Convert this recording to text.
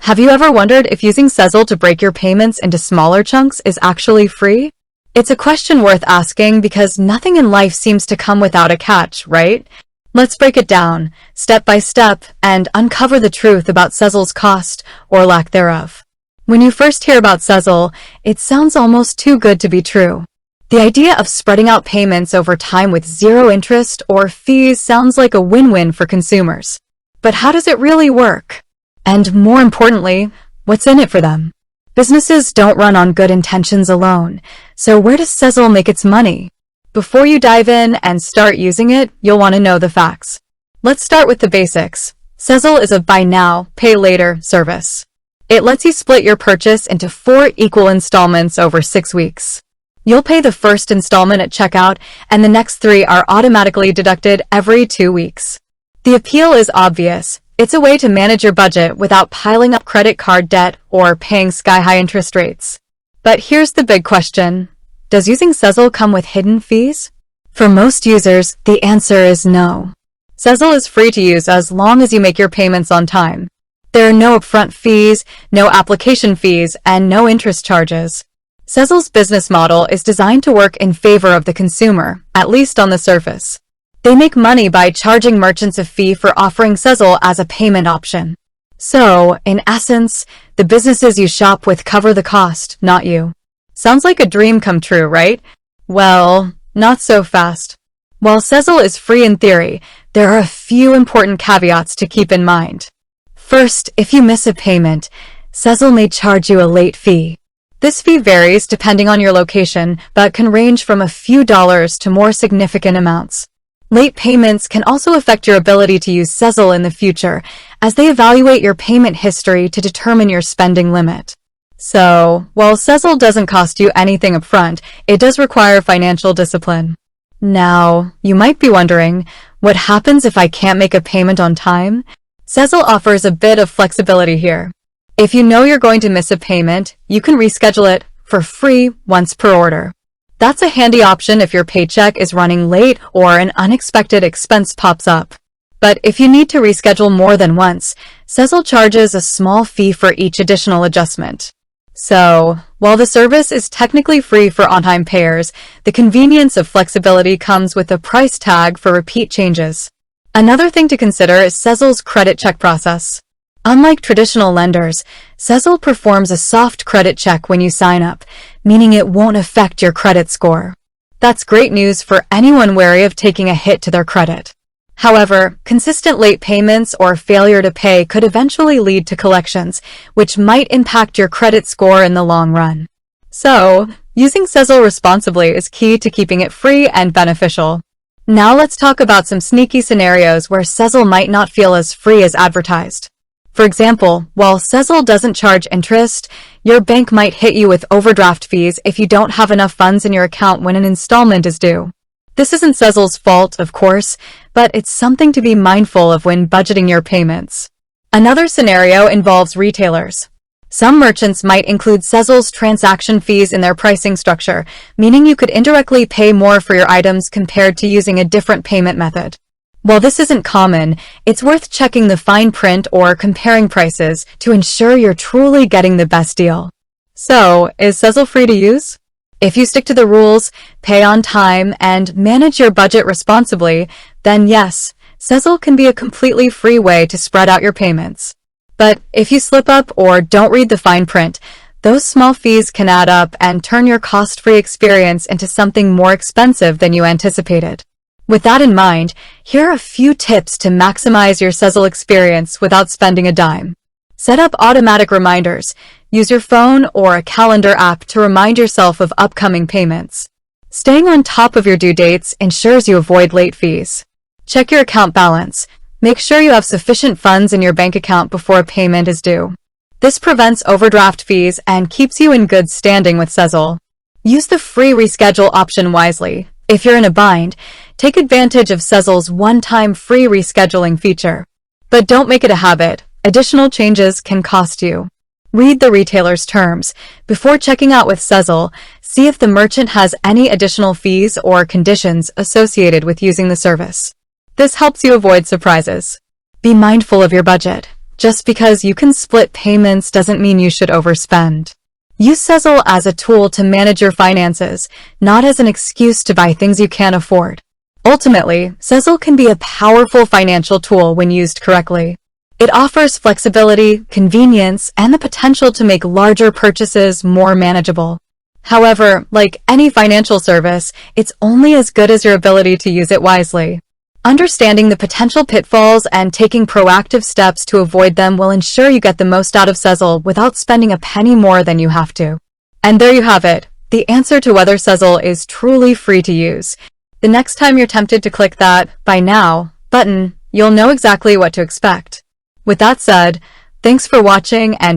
Have you ever wondered if using Sezzle to break your payments into smaller chunks is actually free? It's a question worth asking because nothing in life seems to come without a catch, right? Let's break it down, step by step, and uncover the truth about Sezzle's cost or lack thereof. When you first hear about Sezzle, it sounds almost too good to be true. The idea of spreading out payments over time with zero interest or fees sounds like a win-win for consumers. But how does it really work? And more importantly, what's in it for them? Businesses don't run on good intentions alone, so where does Sezzle make its money? Before you dive in and start using it, you'll want to know the facts. Let's start with the basics. Sezzle is a buy now, pay later service. It lets you split your purchase into 4 equal installments over 6 weeks. You'll pay the first installment at checkout, and the next 3 are automatically deducted every 2 weeks. The appeal is obvious. It's a way to manage your budget without piling up credit card debt or paying sky-high interest rates. But here's the big question. Does using Sezzle come with hidden fees? For most users, the answer is no. Sezzle is free to use as long as you make your payments on time. There are no upfront fees, no application fees, and no interest charges. Sezzle's business model is designed to work in favor of the consumer, at least on the surface. They make money by charging merchants a fee for offering Sezzle as a payment option. So, in essence, the businesses you shop with cover the cost, not you. Sounds like a dream come true, right? Well, not so fast. While Sezzle is free in theory, there are a few important caveats to keep in mind. First, if you miss a payment, Sezzle may charge you a late fee. This fee varies depending on your location, but can range from a few dollars to more significant amounts. Late payments can also affect your ability to use Sezzle in the future, as they evaluate your payment history to determine your spending limit. So, while Sezzle doesn't cost you anything upfront, it does require financial discipline. Now, you might be wondering, what happens if I can't make a payment on time? Sezzle offers a bit of flexibility here. If you know you're going to miss a payment, you can reschedule it for free once per order. That's a handy option if your paycheck is running late or an unexpected expense pops up. But if you need to reschedule more than once, Sezzle charges a small fee for each additional adjustment. So, while the service is technically free for on-time payers, the convenience of flexibility comes with a price tag for repeat changes. Another thing to consider is Sezzle's credit check process. Unlike traditional lenders, Sezzle performs a soft credit check when you sign up, meaning it won't affect your credit score. That's great news for anyone wary of taking a hit to their credit. However, consistent late payments or failure to pay could eventually lead to collections, which might impact your credit score in the long run. So, using Sezzle responsibly is key to keeping it free and beneficial. Now let's talk about some sneaky scenarios where Sezzle might not feel as free as advertised. For example, while Sezzle doesn't charge interest, your bank might hit you with overdraft fees if you don't have enough funds in your account when an installment is due. This isn't Sezzle's fault, of course, but it's something to be mindful of when budgeting your payments. Another scenario involves retailers. Some merchants might include Sezzle's transaction fees in their pricing structure, meaning you could indirectly pay more for your items compared to using a different payment method. While this isn't common, it's worth checking the fine print or comparing prices to ensure you're truly getting the best deal. So, is Sezzle free to use? If you stick to the rules, pay on time, and manage your budget responsibly, then yes, Sezzle can be a completely free way to spread out your payments. But if you slip up or don't read the fine print, those small fees can add up and turn your cost-free experience into something more expensive than you anticipated. With that in mind, here are a few tips to maximize your Sezzle experience without spending a dime. Set up automatic reminders. Use your phone or a calendar app to remind yourself of upcoming payments. Staying on top of your due dates ensures you avoid late fees. Check your account balance. Make sure you have sufficient funds in your bank account before a payment is due. This prevents overdraft fees and keeps you in good standing with Sezzle. Use the free reschedule option wisely. If you're in a bind, take advantage of Sezzle's one-time free rescheduling feature. But don't make it a habit. Additional changes can cost you. Read the retailer's terms. Before checking out with Sezzle, see if the merchant has any additional fees or conditions associated with using the service. This helps you avoid surprises. Be mindful of your budget. Just because you can split payments doesn't mean you should overspend. Use Sezzle as a tool to manage your finances, not as an excuse to buy things you can't afford. Ultimately, Sezzle can be a powerful financial tool when used correctly. It offers flexibility, convenience, and the potential to make larger purchases more manageable. However, like any financial service, it's only as good as your ability to use it wisely. Understanding the potential pitfalls and taking proactive steps to avoid them will ensure you get the most out of Sezzle without spending a penny more than you have to. And there you have it, the answer to whether Sezzle is truly free to use. The next time you're tempted to click that "Buy Now" button, you'll know exactly what to expect. With that said, thanks for watching and